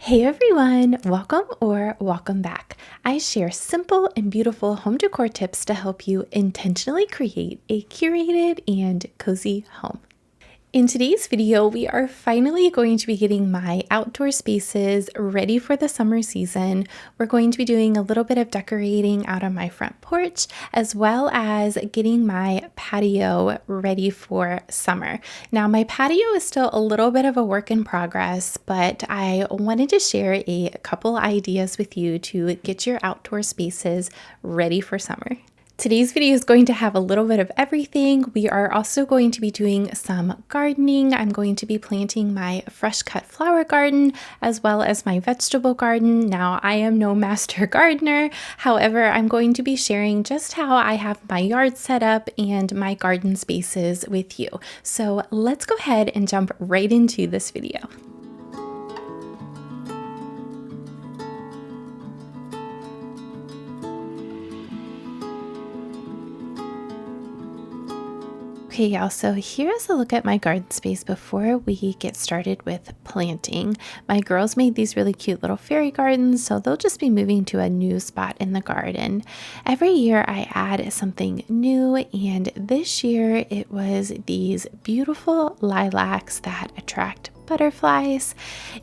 Hey everyone, welcome back. I share simple and beautiful home decor tips to help you intentionally create a curated and cozy home. In today's video, we are finally going to be getting my outdoor spaces ready for the summer season. We're going to be doing a little bit of decorating out on my front porch, as well as getting my patio ready for summer. Now, my patio is still a little bit of a work in progress, but I wanted to share a couple ideas with you to get your outdoor spaces ready for summer. Today's video is going to have a little bit of everything. We are also going to be doing some gardening. I'm going to be planting my fresh cut flower garden as well as my vegetable garden. Now, I am no master gardener. However, I'm going to be sharing just how I have my yard set up and my garden spaces with you. So let's go ahead and jump right into this video. Okay, y'all, so here's a look at my garden space before we get started with planting. My girls made these really cute little fairy gardens, so they'll just be moving to a new spot in the garden. Every year I add something new, and this year it was these beautiful lilacs that attract butterflies.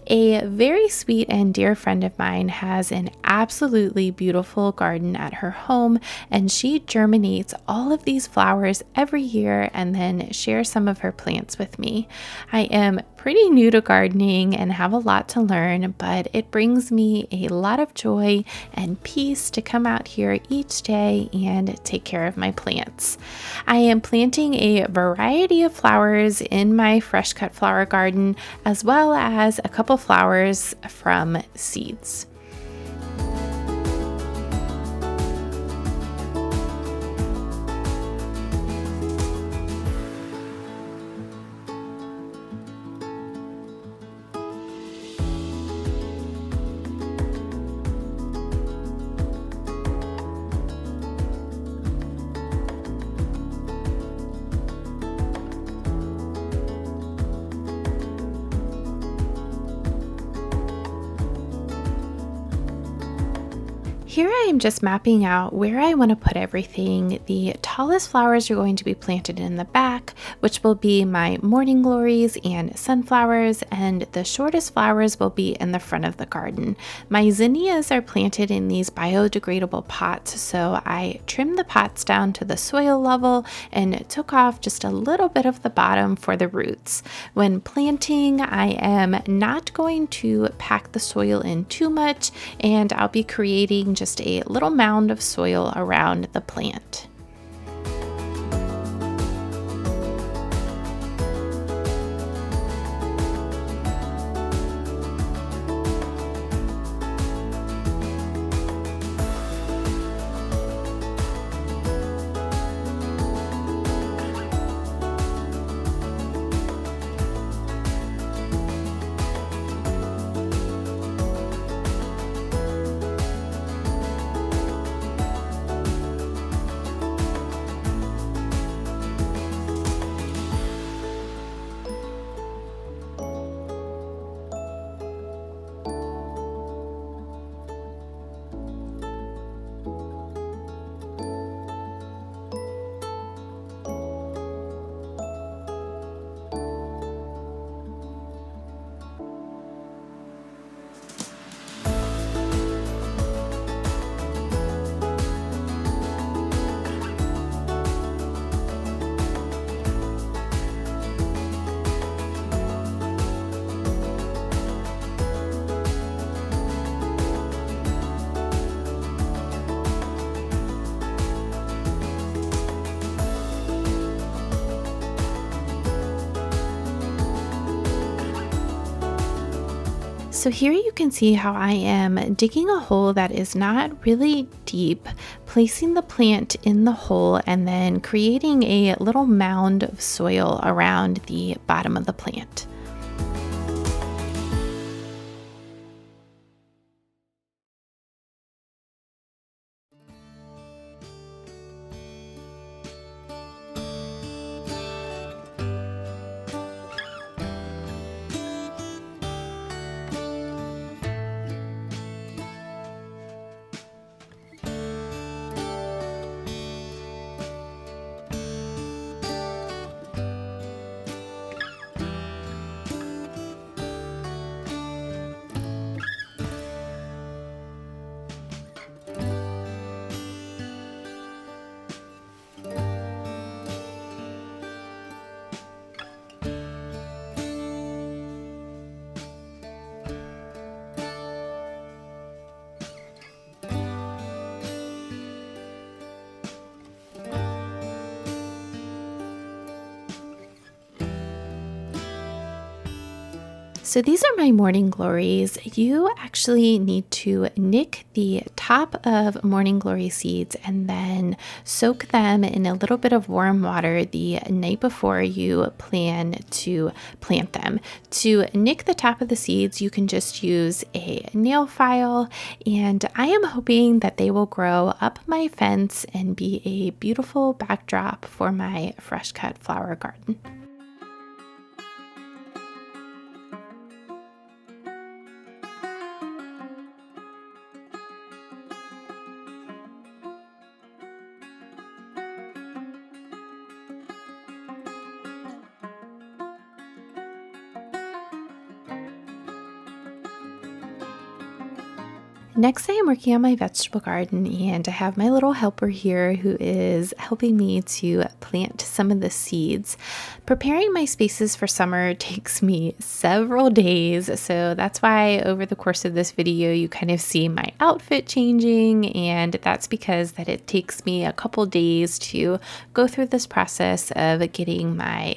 A very sweet and dear friend of mine has an absolutely beautiful garden at her home, and she germinates all of these flowers every year and then shares some of her plants with me. I am pretty new to gardening and have a lot to learn, but it brings me a lot of joy and peace to come out here each day and take care of my plants. I am planting a variety of flowers in my fresh cut flower garden, as well as a couple flowers from seeds. Here I am just mapping out where I want to put everything. The tallest flowers are going to be planted in the back, which will be my morning glories and sunflowers, and the shortest flowers will be in the front of the garden. My zinnias are planted in these biodegradable pots, so I trimmed the pots down to the soil level and took off just a little bit of the bottom for the roots. When planting, I am not going to pack the soil in too much, and I'll be creating just a little mound of soil around the plant. So here you can see how I am digging a hole that is not really deep, placing the plant in the hole, and then creating a little mound of soil around the bottom of the plant. So these are my morning glories. You actually need to nick the top of morning glory seeds and then soak them in a little bit of warm water the night before you plan to plant them. To nick the top of the seeds, you can just use a nail file, and I am hoping that they will grow up my fence and be a beautiful backdrop for my fresh cut flower garden. Next, I am working on my vegetable garden, and I have my little helper here who is helping me to plant some of the seeds. Preparing my spaces for summer takes me several days, so that's why over the course of this video you kind of see my outfit changing, and that's because that it takes me a couple days to go through this process of getting my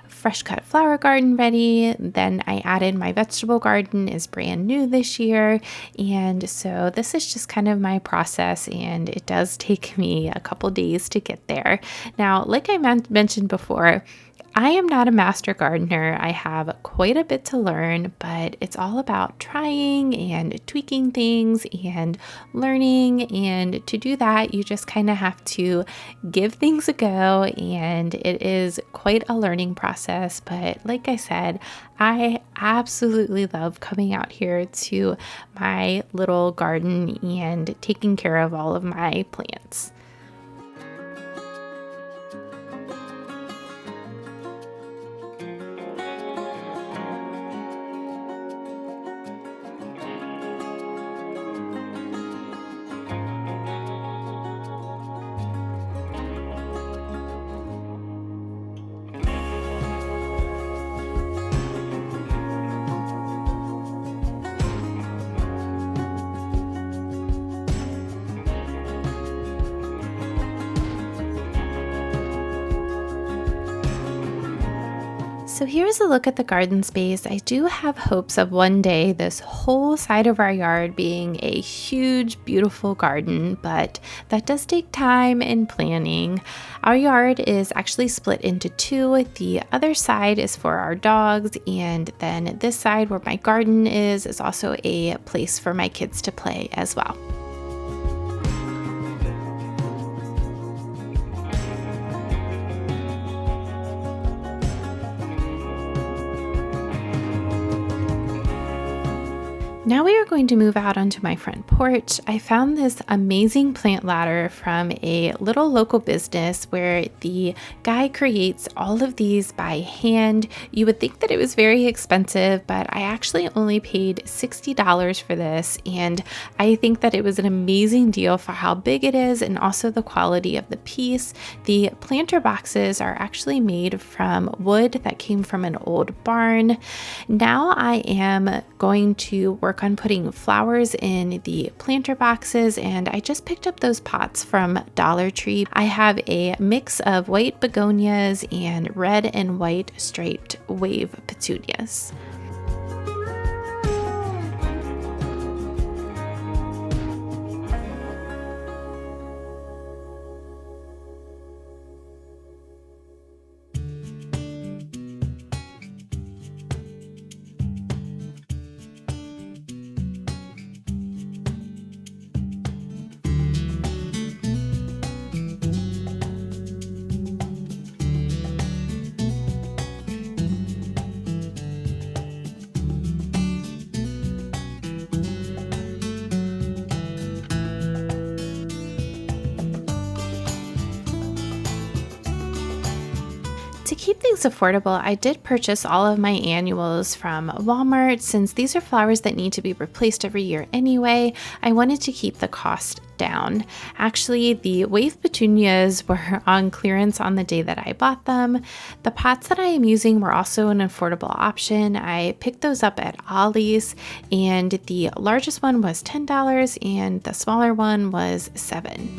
fresh cut flower garden ready. Then I added my vegetable garden is brand new this year. And so this is just kind of my process, and it does take me a couple days to get there. Now, like I mentioned before, I am not a master gardener. I have quite a bit to learn, but it's all about trying and tweaking things and learning. And to do that, you just kind of have to give things a go. And it is quite a learning process. But like I said, I absolutely love coming out here to my little garden and taking care of all of my plants. So here's a look at the garden space. I do have hopes of one day this whole side of our yard being a huge, beautiful garden, but that does take time and planning. Our yard is actually split into two. The other side is for our dogs, and then this side where my garden is also a place for my kids to play as well. Now we are going to move out onto my front porch. I found this amazing plant ladder from a little local business where the guy creates all of these by hand. You would think that it was very expensive, but I actually only paid $60 for this, and I think that it was an amazing deal for how big it is and also the quality of the piece. The planter boxes are actually made from wood that came from an old barn. Now I am going to work on putting flowers in the planter boxes, and I just picked up those pots from Dollar Tree. I have a mix of white begonias and red and white striped wave petunias. To keep things affordable, I did purchase all of my annuals from Walmart. Since these are flowers that need to be replaced every year anyway, I wanted to keep the cost down. Actually, the wave petunias were on clearance on the day that I bought them. The pots that I am using were also an affordable option. I picked those up at Ollie's, and the largest one was $10 and the smaller one was $7.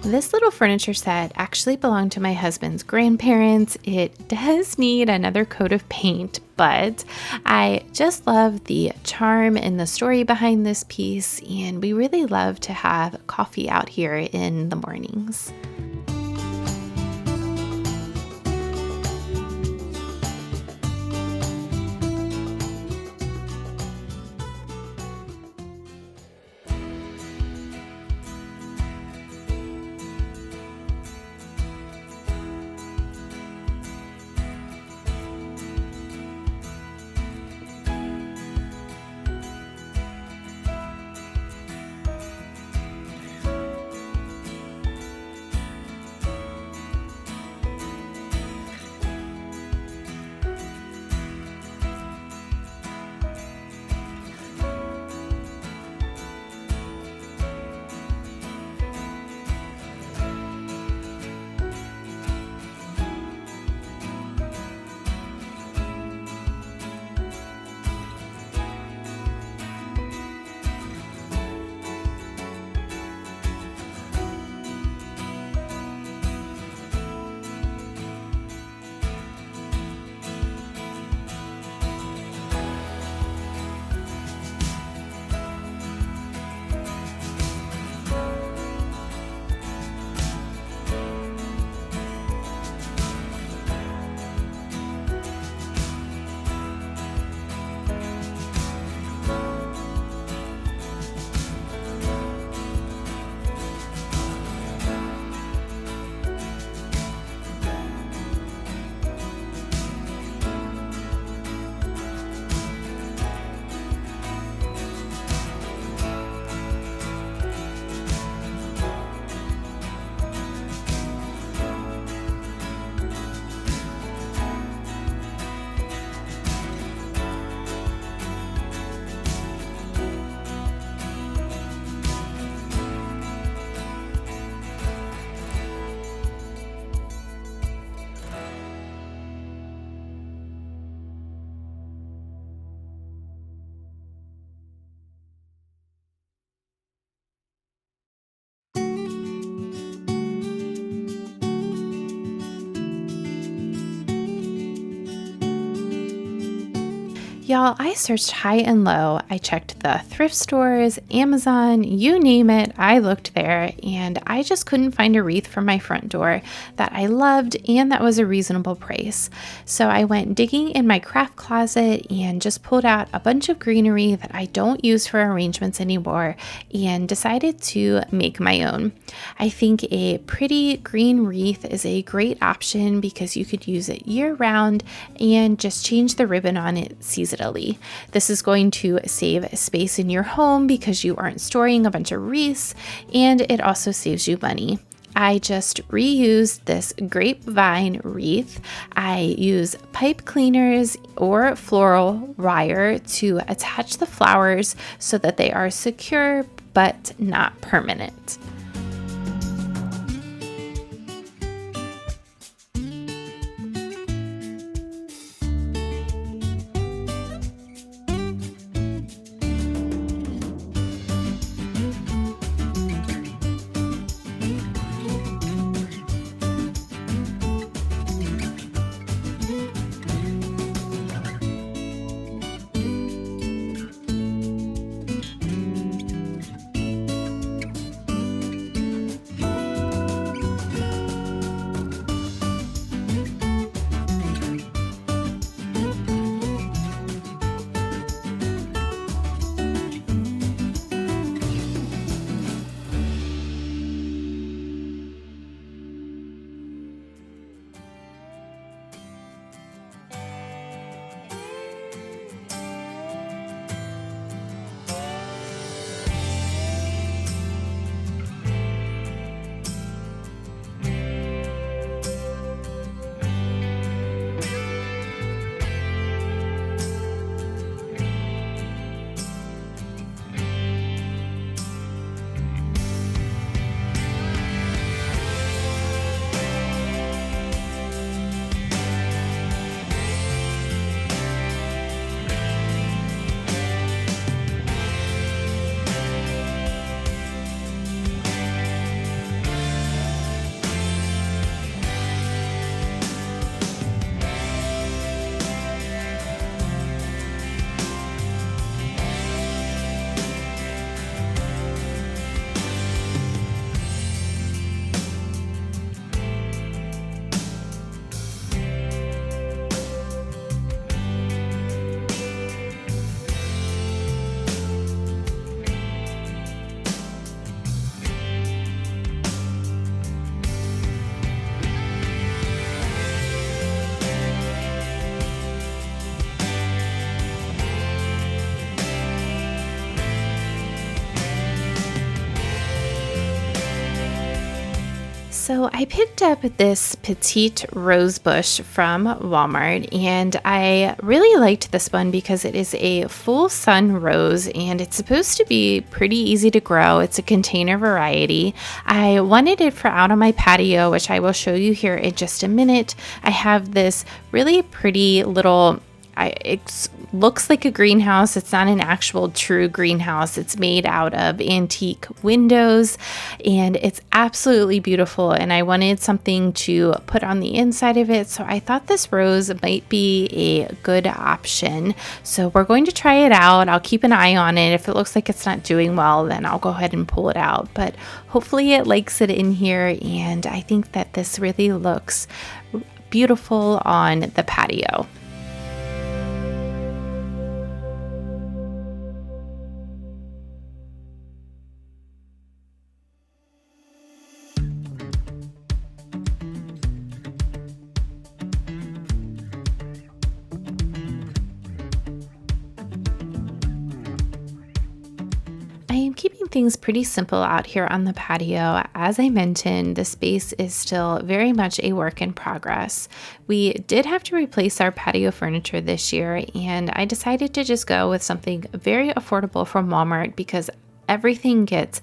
This little furniture set actually belonged to my husband's grandparents. It does need another coat of paint, but I just love the charm and the story behind this piece, and we really love to have coffee out here in the mornings. Y'all, I searched high and low. I checked the thrift stores, Amazon, you name it, I looked there, and I just couldn't find a wreath for my front door that I loved and that was a reasonable price. So I went digging in my craft closet and just pulled out a bunch of greenery that I don't use for arrangements anymore and decided to make my own. I think a pretty green wreath is a great option because you could use it year round and just change the ribbon on it seasonally. This is going to save space in your home because you aren't storing a bunch of wreaths, and it also saves you money. I just reused this grapevine wreath. I use pipe cleaners or floral wire to attach the flowers so that they are secure but not permanent. So I picked up this petite rose bush from Walmart, and I really liked this one because it is a full sun rose and it's supposed to be pretty easy to grow. It's a container variety. I wanted it for out on my patio, which I will show you here in just a minute. I have this really pretty little it looks like a greenhouse. It's not an actual true greenhouse. It's made out of antique windows and it's absolutely beautiful. And I wanted something to put on the inside of it. So I thought this rose might be a good option. So we're going to try it out. I'll keep an eye on it. If it looks like it's not doing well, then I'll go ahead and pull it out. But hopefully it likes it in here. And I think that this really looks beautiful on the patio. I am keeping things pretty simple out here on the patio. As I mentioned, the space is still very much a work in progress. We did have to replace our patio furniture this year, and I decided to just go with something very affordable from Walmart because everything gets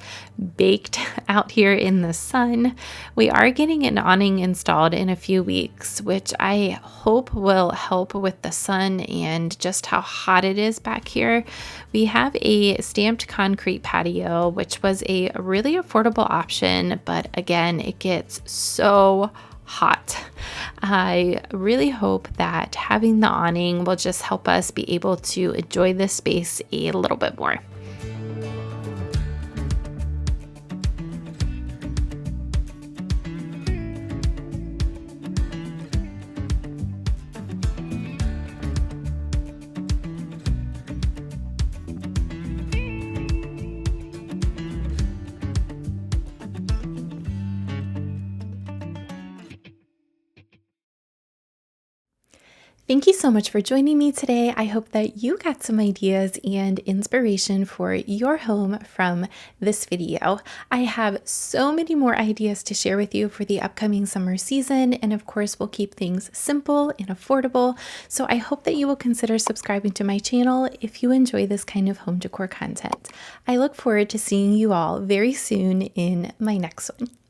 baked out here in the sun. We are getting an awning installed in a few weeks, which I hope will help with the sun and just how hot it is back here. We have a stamped concrete patio, which was a really affordable option, but again, it gets so hot. I really hope that having the awning will just help us be able to enjoy this space a little bit more. Thank you so much for joining me today. I hope that you got some ideas and inspiration for your home from this video. I have so many more ideas to share with you for the upcoming summer season, and of course we'll keep things simple and affordable. So I hope that you will consider subscribing to my channel if you enjoy this kind of home decor content. I look forward to seeing you all very soon in my next one.